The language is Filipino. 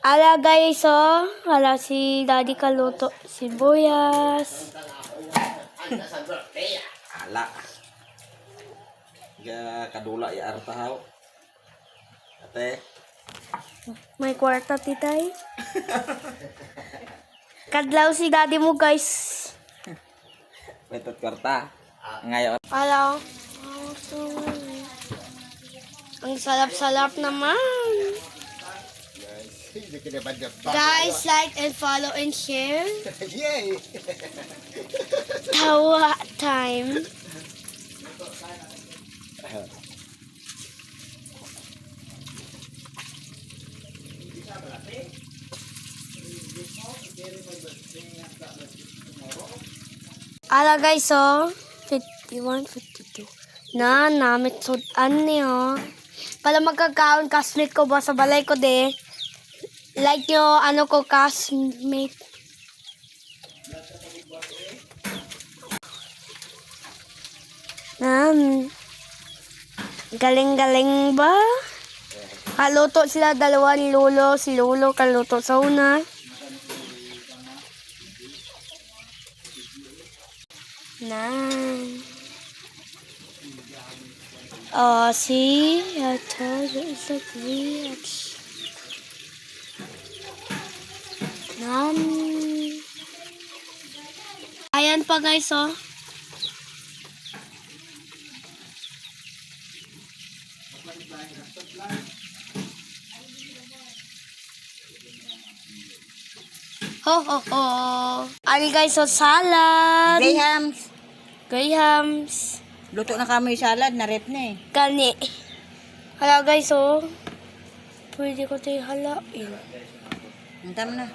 Ala guys, oh. Ala si Daddy kaluto. Sibuyas. Ala. Kadula ya artahaw. Ate. May kwarta titay. Kadlaw si Daddy mo guys. Betot kwarta. Ngayon. Ala. Ang salap-salap naman. Guys, like and follow and share. Yay! Tawa time. Ala guys, oh. 51, 52. Namit sudan niyo. Pala magkakaon castmate ko ba sa balay ko de. Like nyo, ano ko castmate. Galing-galing ba? Kaluto sila dalawa ni Lolo. Si Lolo kaluto sa una. Oh, see? I told you it's like reaction. Ayan pa guys, oh. Ho, ho, ho. Ani guys, oh, salad. Grahams. Grahams. Luto na kami salad, na-rep na eh. Kani. Hala guys, oh. Pwede ko tayo halain. Ang tama na.